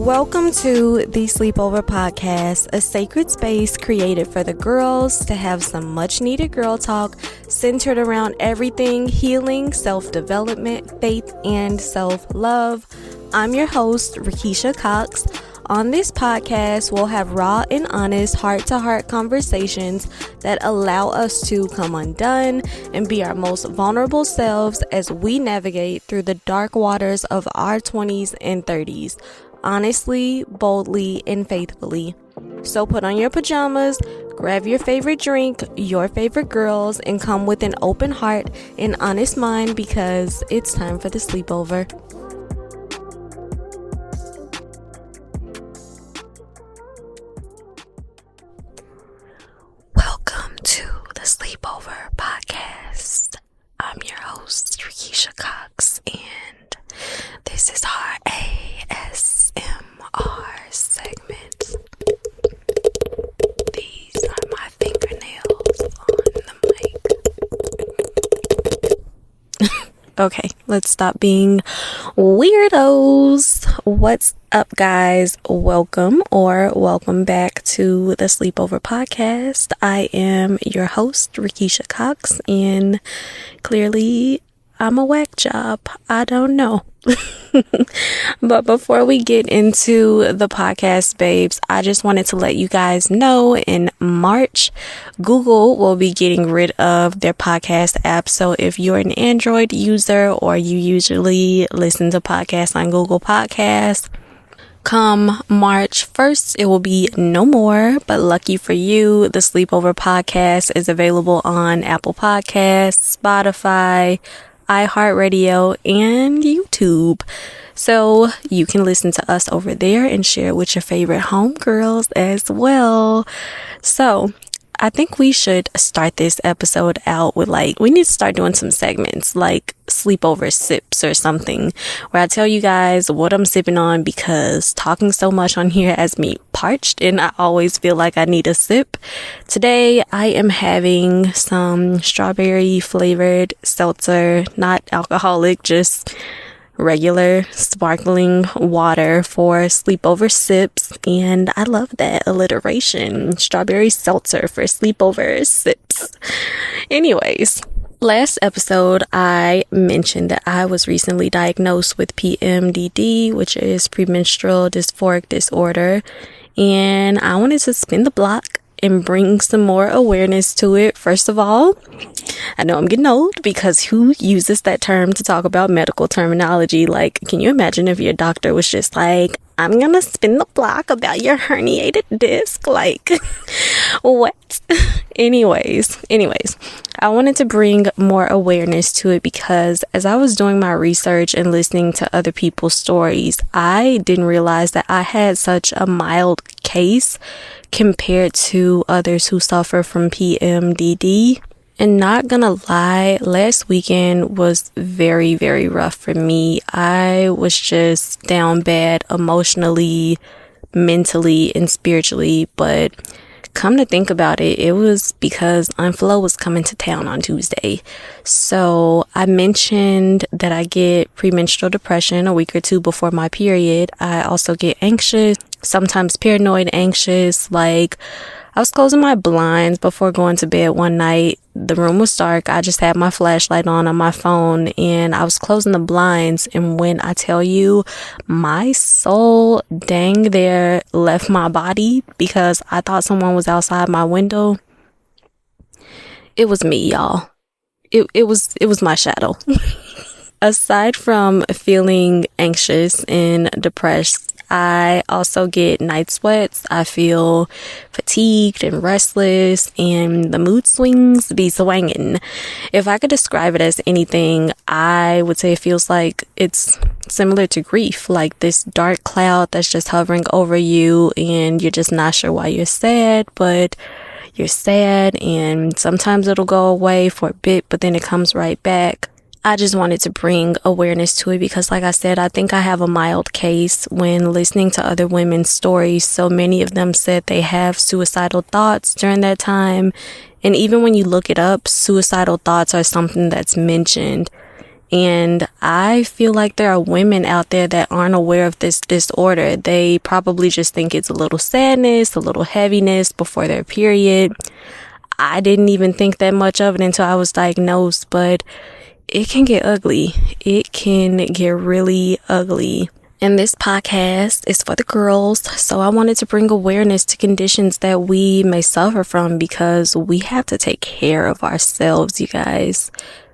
Welcome to the Sleepover podcast, a sacred space created for the girls to have some much needed girl talk centered around everything healing, self-development, faith, and self-love. I'm your host, Rickeshia Cox. On this podcast, we'll have raw and honest heart-to-heart conversations that allow us to come undone and be our most vulnerable selves as we navigate through the dark waters of our 20s and 30s. Honestly, boldly, and faithfully. So put on your pajamas, grab your favorite drink, your favorite girls, and come with an open heart and honest mind because it's time for the sleepover. Welcome to the Sleepover podcast. I'm your host, Rickeshia Cox, and this is our ASMR segment. These are my fingernails on the mic. Okay, let's stop being weirdos. What's up, guys? Welcome back to the Sleepover podcast. I am your host, Rickeshia Cox, and clearly I'm a whack job. I don't know. But before we get into the podcast, babes, I just wanted to let you guys know in March, Google will be getting rid of their podcast app. So if you're an Android user or you usually listen to podcasts on Google Podcasts, come March 1st, it will be no more. But lucky for you, the Sleepover podcast is available on Apple Podcasts, Spotify, iHeart and YouTube. So you can listen to us over there and share with your favorite homegirls as well. So I think we should start this episode out with we need to start doing some segments like sleepover sips or something where I tell you guys what I'm sipping on, because talking so much on here has me parched and I always feel like I need a sip. Today I am having some strawberry flavored seltzer, not alcoholic, just regular sparkling water for sleepover sips, and I love that alliteration, strawberry seltzer for sleepover sips. Anyways, last episode I mentioned that I was recently diagnosed with PMDD, which is premenstrual dysphoric disorder, and I wanted to spin the block and bring some more awareness to it. First of all, I know I'm getting old, because who uses that term to talk about medical terminology? Can you imagine if your doctor was just like, I'm gonna spin the block about your herniated disc? What? Anyways, I wanted to bring more awareness to it because as I was doing my research and listening to other people's stories, I didn't realize that I had such a mild case compared to others who suffer from PMDD. And not gonna lie, last weekend was very, very rough for me. I was just down bad emotionally, mentally, and spiritually. But come to think about it, it was because Flo was coming to town on Tuesday. So I mentioned that I get premenstrual depression a week or two before my period. I also get anxious, sometimes paranoid anxious. I was closing my blinds before going to bed one night. The room was dark. I just had my flashlight on my phone, and I was closing the blinds. And when I tell you, my soul dang there left my body because I thought someone was outside my window. It was me, y'all. It was my shadow. Aside from feeling anxious and depressed, I also get night sweats. I feel fatigued and restless, and the mood swings be swangin'. If I could describe it as anything, I would say it feels like it's similar to grief, like this dark cloud that's just hovering over you, and you're just not sure why you're sad, but you're sad, and sometimes it'll go away for a bit, but then it comes right back. I just wanted to bring awareness to it because, like I said, I think I have a mild case. When listening to other women's stories, so many of them said they have suicidal thoughts during that time. And even when you look it up, suicidal thoughts are something that's mentioned. And I feel like there are women out there that aren't aware of this disorder. They probably just think it's a little sadness, a little heaviness before their period. I didn't even think that much of it until I was diagnosed, but it can get ugly. It can get really ugly. And this podcast is for the girls, so I wanted to bring awareness to conditions that we may suffer from, because we have to take care of ourselves, you guys.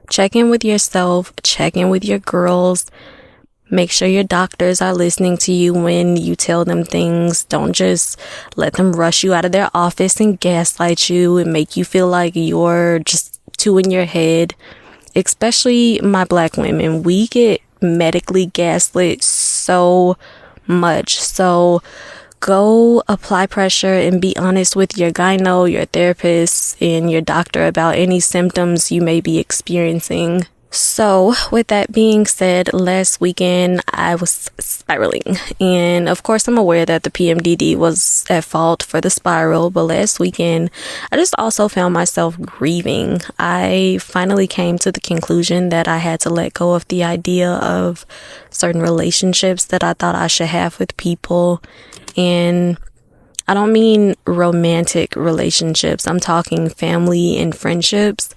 Check in with yourself, check in with your girls. Make sure your doctors are listening to you when you tell them things. Don't just let them rush you out of their office and gaslight you and make you feel like you're just too in your head. Especially my Black women, we get medically gaslit so much. So go apply pressure and be honest with your gyno, your therapist, and your doctor about any symptoms you may be experiencing. So with that being said, last weekend I was spiraling, and of course I'm aware that the PMDD was at fault for the spiral, but last weekend I just also found myself grieving. I finally came to the conclusion that I had to let go of the idea of certain relationships that I thought I should have with people. And I don't mean romantic relationships, I'm talking family and friendships.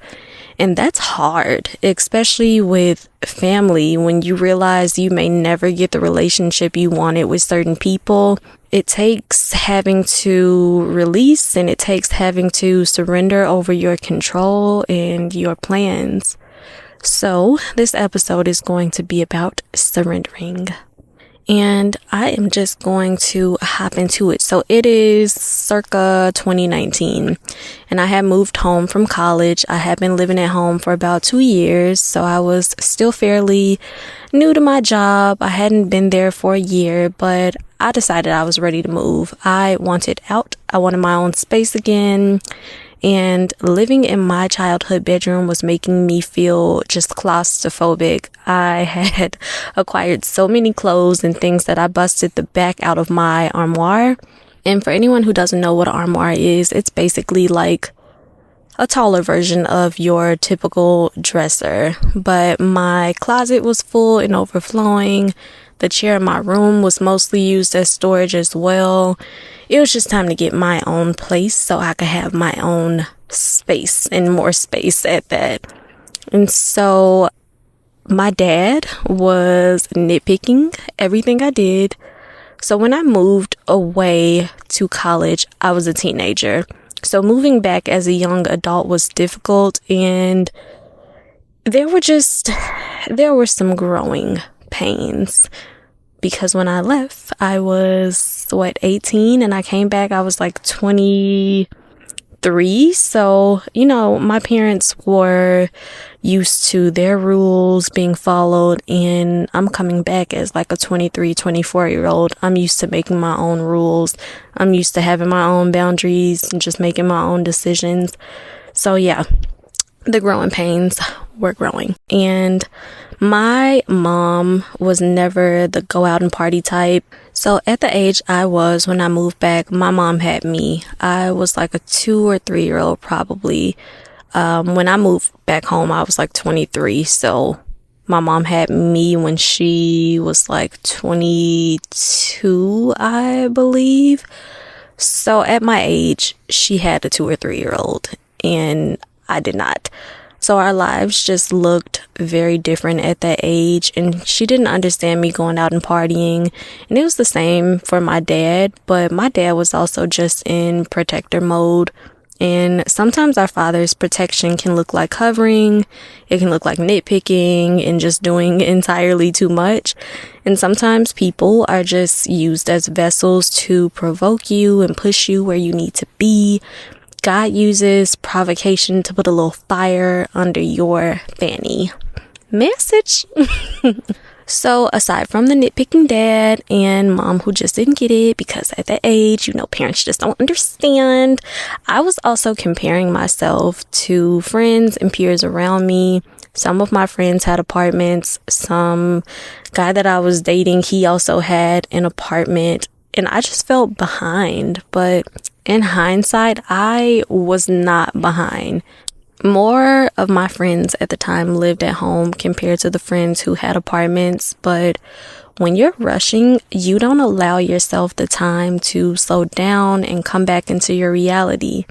And that's hard, especially with family, when you realize you may never get the relationship you wanted with certain people. It takes having to release, and it takes having to surrender over your control and your plans. So this episode is going to be about surrendering. And I am just going to hop into it. So it is circa 2019, and I had moved home from college. I had been living at home for about 2 years, so I was still fairly new to my job. I hadn't been there for a year, but I decided I was ready to move. I wanted out. I wanted my own space again. And living in my childhood bedroom was making me feel just claustrophobic. I had acquired so many clothes and things that I busted the back out of my armoire. And for anyone who doesn't know what an armoire is, it's basically like a taller version of your typical dresser. But my closet was full and overflowing. The chair in my room was mostly used as storage as well. It was just time to get my own place so I could have my own space, and more space at that. And so my dad was nitpicking everything I did. So when I moved away to college, I was a teenager. So moving back as a young adult was difficult, and there were some growing pains. Because when I left, I was, 18, and I came back, I was like 23. So, my parents were used to their rules being followed, and I'm coming back as like a 23, 24-year-old. I'm used to making my own rules. I'm used to having my own boundaries and just making my own decisions. So yeah, the growing pains were growing. And my mom was never the go out and party type. So at the age I was when I moved back, my mom had me. I was like a 2 or 3-year-old probably. When I moved back home, I was like 23. So my mom had me when she was like 22, I believe. So at my age, she had a 2 or 3-year-old, and I did not. So our lives just looked very different at that age, and she didn't understand me going out and partying. And it was the same for my dad, but my dad was also just in protector mode. And sometimes our father's protection can look like covering, it can look like nitpicking and just doing entirely too much. And sometimes people are just used as vessels to provoke you and push you where you need to be. God uses provocation to put a little fire under your fanny. Message. So aside from the nitpicking dad and mom who just didn't get it, because at that age, parents just don't understand, I was also comparing myself to friends and peers around me. Some of my friends had apartments. Some guy that I was dating, he also had an apartment. And I just felt behind. But in hindsight, I was not behind. More of my friends at the time lived at home compared to the friends who had apartments, but when you're rushing, you don't allow yourself the time to slow down and come back into your reality.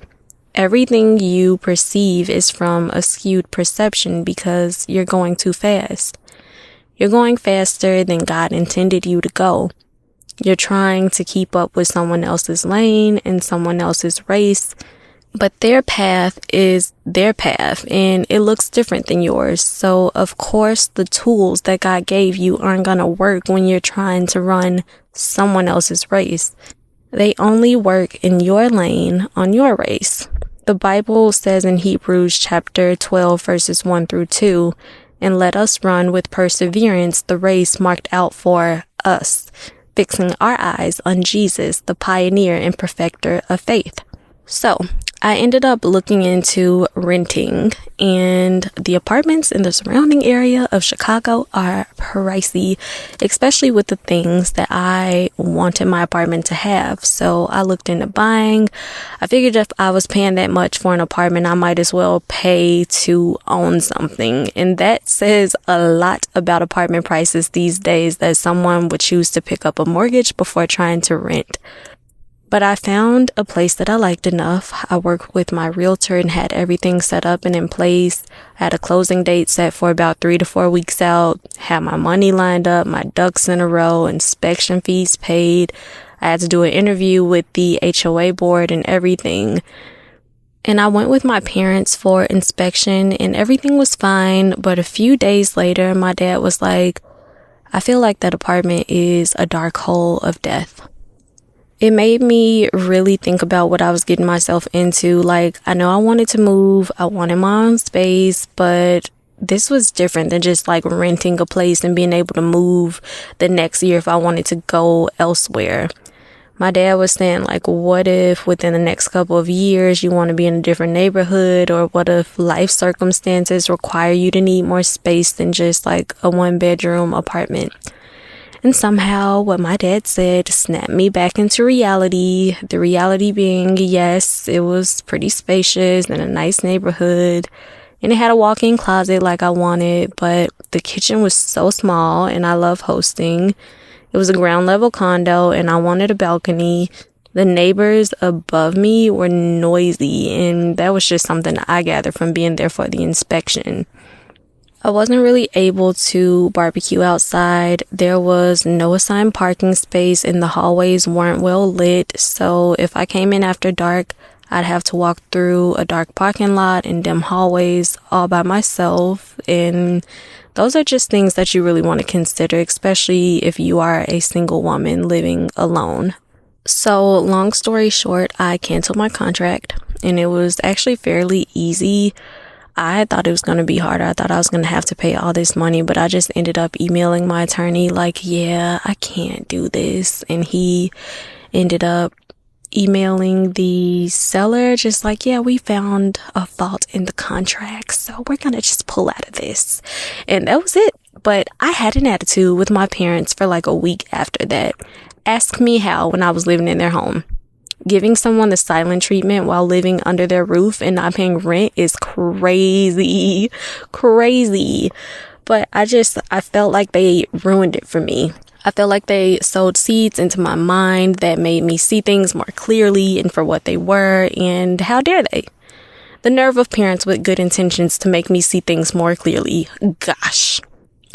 Everything you perceive is from a skewed perception because you're going too fast. You're going faster than God intended you to go. You're trying to keep up with someone else's lane and someone else's race, but their path is their path and it looks different than yours. So, of course, the tools that God gave you aren't going to work when you're trying to run someone else's race. They only work in your lane on your race. The Bible says in Hebrews chapter 12, verses 1 through 2, "And let us run with perseverance the race marked out for us, fixing our eyes on Jesus, the pioneer and perfecter of faith." So, I ended up looking into renting, and the apartments in the surrounding area of Chicago are pricey, especially with the things that I wanted my apartment to have. So I looked into buying. I figured if I was paying that much for an apartment, I might as well pay to own something. And that says a lot about apartment prices these days, that someone would choose to pick up a mortgage before trying to rent. But I found a place that I liked enough. I worked with my realtor and had everything set up and in place. I had a closing date set for about 3 to 4 weeks out. Had my money lined up, my ducks in a row, inspection fees paid. I had to do an interview with the HOA board and everything. And I went with my parents for inspection and everything was fine. But a few days later, my dad was like, "I feel like that apartment is a dark hole of death." It made me really think about what I was getting myself into. Like, I know I wanted to move, I wanted my own space, but this was different than just like renting a place and being able to move the next year if I wanted to go elsewhere. My dad was saying, like, what if within the next couple of years you want to be in a different neighborhood, or what if life circumstances require you to need more space than just like a 1-bedroom apartment? And somehow what my dad said snapped me back into reality. The reality being, yes, it was pretty spacious and a nice neighborhood. And it had a walk-in closet like I wanted, but the kitchen was so small and I love hosting. It was a ground level condo and I wanted a balcony. The neighbors above me were noisy, and that was just something I gathered from being there for the inspection. I wasn't really able to barbecue outside. There was no assigned parking space and the hallways weren't well lit. So if I came in after dark, I'd have to walk through a dark parking lot and dim hallways all by myself. And those are just things that you really want to consider, especially if you are a single woman living alone. So long story short, I canceled my contract and it was actually fairly easy. I thought it was going to be harder. I thought I was going to have to pay all this money, but I just ended up emailing my attorney like, yeah, I can't do this. And he ended up emailing the seller just like, yeah, we found a fault in the contract, so we're going to just pull out of this. And that was it. But I had an attitude with my parents for like a week after that. Ask me how when I was living in their home. Giving someone the silent treatment while living under their roof and not paying rent is crazy. But I felt like they ruined it for me. I felt like they sowed seeds into my mind that made me see things more clearly and for what they were, and how dare they? The nerve of parents with good intentions to make me see things more clearly. Gosh.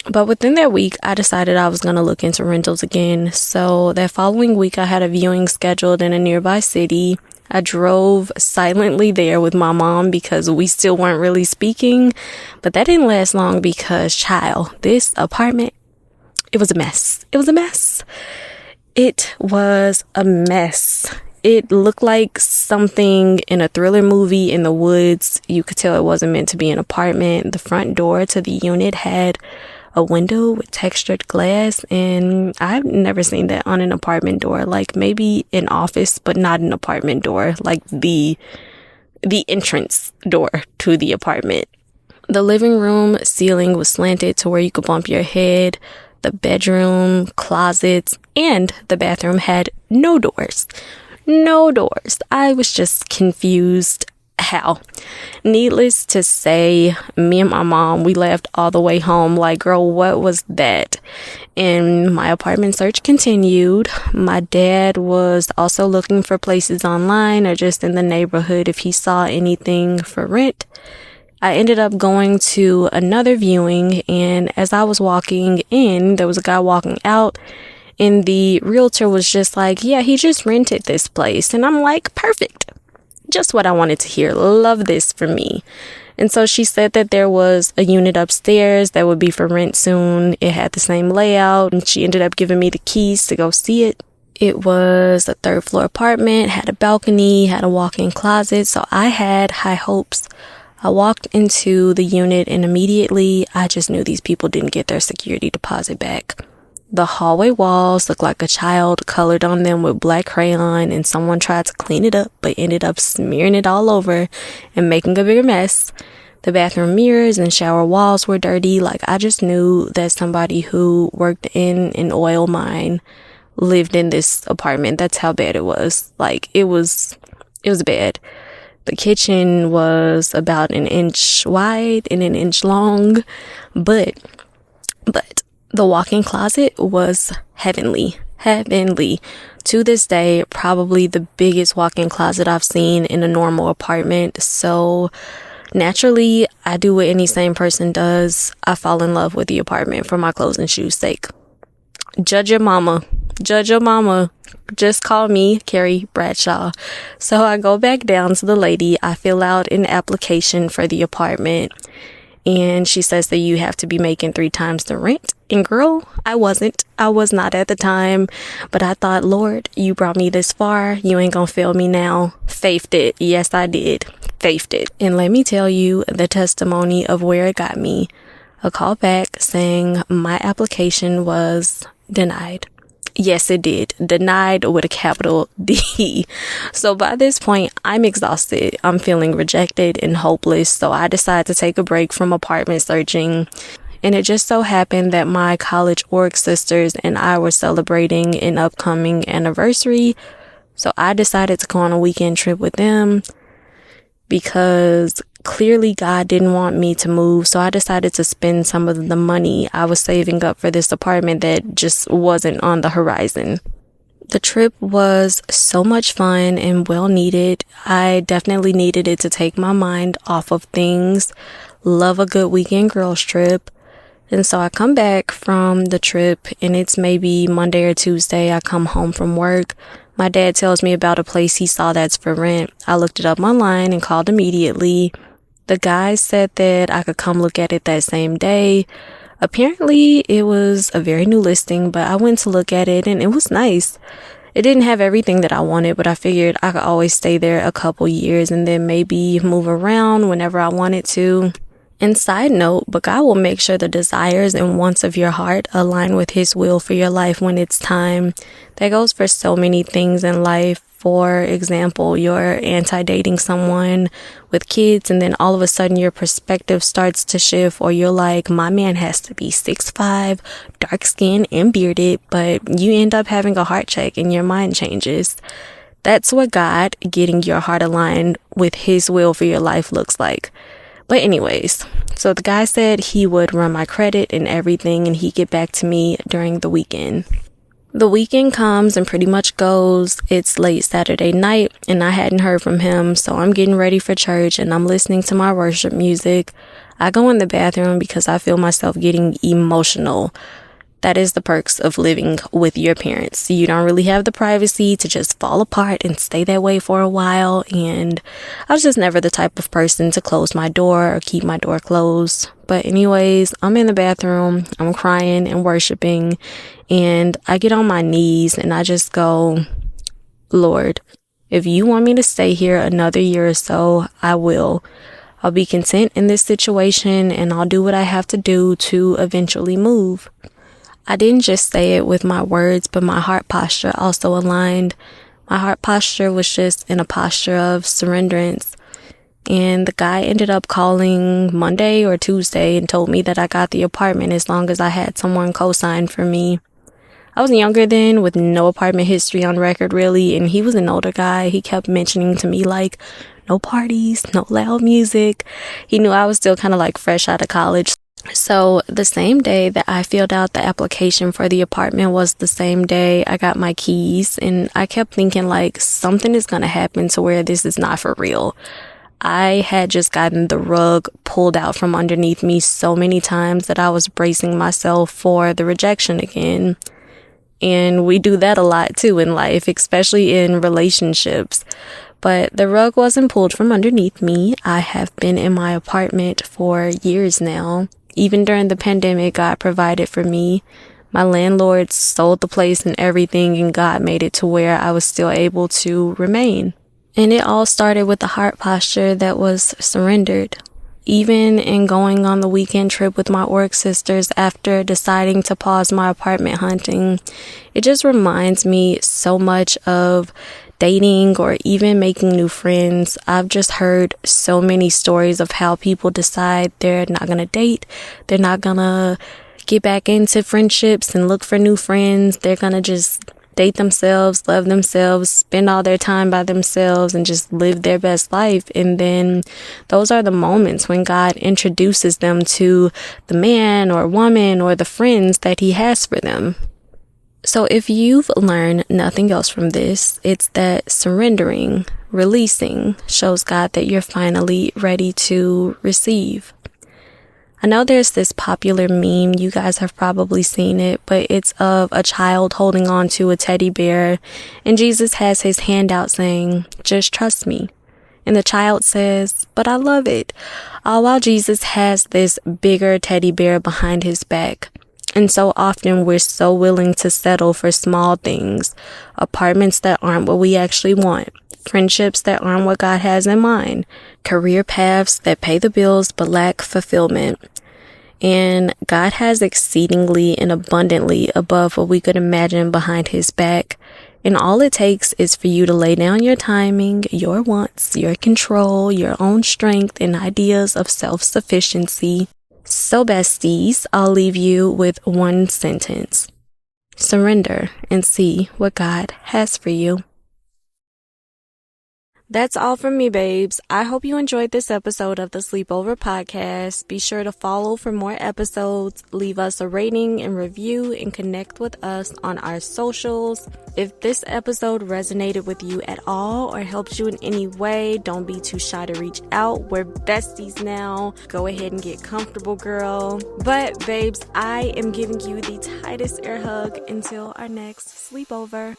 But within that week, I decided I was going to look into rentals again. So that following week, I had a viewing scheduled in a nearby city. I drove silently there with my mom because we still weren't really speaking. But that didn't last long because, child, this apartment, it was a mess. It was a mess. It looked like something in a thriller movie in the woods. You could tell it wasn't meant to be an apartment. The front door to the unit had a window with textured glass, and I've never seen that on an apartment door. Like maybe an office, but not an apartment door, like the entrance door to the apartment. The living room ceiling was slanted to where you could bump your head. The bedroom, closets, and the bathroom had no doors. I was just confused. how. Needless to say, me and my mom, we left all the way home like, girl, what was that? And my apartment search continued. My dad was also looking for places online or just in the neighborhood if he saw anything for rent. I ended up going to another viewing, and as I was walking in, there was a guy walking out, and the realtor was just like, yeah, he just rented this place. And I'm like, perfect. Just what I wanted to hear. Love this for me. And so she said that there was a unit upstairs that would be for rent soon. It had the same layout, and she ended up giving me the keys to go see it. It was a 3rd floor apartment, had a balcony, had a walk-in closet, so I had high hopes. I walked into the unit and immediately I just knew these people didn't get their security deposit back. The hallway walls looked like a child colored on them with black crayon, and someone tried to clean it up but ended up smearing it all over and making a bigger mess. The bathroom mirrors and shower walls were dirty. Like, I just knew that somebody who worked in an oil mine lived in this apartment. That's how bad it was. Like, it was bad. The kitchen was about 1 inch wide and 1 inch long, but the walk-in closet was heavenly. To this day, probably the biggest walk-in closet I've seen in a normal apartment. So naturally, I do what any sane person does. I fall in love with the apartment for my clothes and shoes' sake. Judge your mama. Just call me Carrie Bradshaw. So I go back down to the lady. I fill out an application for the apartment, and she says that you have to be making 3 times the rent. And girl, I was not at the time, but I thought, Lord, you brought me this far. You ain't gonna fail me now. Faithed it. Yes, I did. Faithed it. And let me tell you the testimony of where it got me. A call back saying my application was denied. Yes, it did. Denied with a capital D. So by this point, I'm exhausted. I'm feeling rejected and hopeless. So I decided to take a break from apartment searching. And it just so happened that my college org sisters and I were celebrating an upcoming anniversary. So I decided to go on a weekend trip with them because clearly God didn't want me to move. So I decided to spend some of the money I was saving up for this apartment that just wasn't on the horizon. The trip was so much fun and well needed. I definitely needed it to take my mind off of things. Love a good weekend girls trip. And so I come back from the trip, and it's maybe Monday or Tuesday. I come home from work. My dad tells me about a place he saw that's for rent. I looked it up online and called immediately. The guy said that I could come look at it that same day. Apparently, it was a very new listing, but I went to look at it and it was nice. It didn't have everything that I wanted, but I figured I could always stay there a couple years and then maybe move around whenever I wanted to. And side note, but God will make sure the desires and wants of your heart align with His will for your life when it's time. That goes for so many things in life. For example, you're anti-dating someone with kids, and then all of a sudden your perspective starts to shift, or you're like, my man has to be 6'5", dark skinned and bearded, but you end up having a heart check and your mind changes. That's what God getting your heart aligned with His will for your life looks like. But anyways, so the guy said he would run my credit and everything, and he'd get back to me during the weekend. The weekend comes and pretty much goes. It's late Saturday night and I hadn't heard from him, so I'm getting ready for church and I'm listening to my worship music. I go in the bathroom because I feel myself getting emotional. That is the perks of living with your parents. You don't really have the privacy to just fall apart and stay that way for a while. And I was just never the type of person to close my door or keep my door closed. But anyways, I'm in the bathroom, I'm crying and worshiping, and I get on my knees and I just go, Lord, if you want me to stay here another year or so, I will. I'll be content in this situation and I'll do what I have to do to eventually move. I didn't just say it with my words, but my heart posture also aligned. My heart posture was just in a posture of surrenderance. And the guy ended up calling Monday or Tuesday and told me that I got the apartment as long as I had someone co-sign for me. I was younger then with no apartment history on record really, and he was an older guy. He kept mentioning to me like, no parties, no loud music. He knew I was still kind of like fresh out of college. So the same day that I filled out the application for the apartment was the same day I got my keys, and I kept thinking like something is going to happen to where this is not for real. I had just gotten the rug pulled out from underneath me so many times that I was bracing myself for the rejection again. And we do that a lot too in life, especially in relationships. But the rug wasn't pulled from underneath me. I have been in my apartment for years now. Even during the pandemic, God provided for me. My landlord sold the place and everything, and God made it to where I was still able to remain. And it all started with a heart posture that was surrendered. Even in going on the weekend trip with my org sisters after deciding to pause my apartment hunting, it just reminds me so much of dating or even making new friends. I've just heard so many stories of how people decide they're not going to date. They're not going to get back into friendships and look for new friends. They're going to just date themselves, love themselves, spend all their time by themselves, and just live their best life. And then those are the moments when God introduces them to the man or woman or the friends that he has for them. So if you've learned nothing else from this, it's that surrendering, releasing, shows God that you're finally ready to receive. I know there's this popular meme, you guys have probably seen it, but it's of a child holding on to a teddy bear, and Jesus has his hand out saying, "Just trust me." And the child says, "But I love it." All while Jesus has this bigger teddy bear behind his back. And so often we're so willing to settle for small things, apartments that aren't what we actually want, friendships that aren't what God has in mind, career paths that pay the bills but lack fulfillment. And God has exceedingly and abundantly above what we could imagine behind his back. And all it takes is for you to lay down your timing, your wants, your control, your own strength, and ideas of self-sufficiency. So besties, I'll leave you with one sentence. Surrender and see what God has for you. That's all from me, babes. I hope you enjoyed this episode of the Sleepover podcast. Be sure to follow for more episodes, leave us a rating and review, and connect with us on our socials. If this episode resonated with you at all or helped you in any way, don't be too shy to reach out. We're besties now. Go ahead and get comfortable, girl. But babes, I am giving you the tightest air hug until our next sleepover.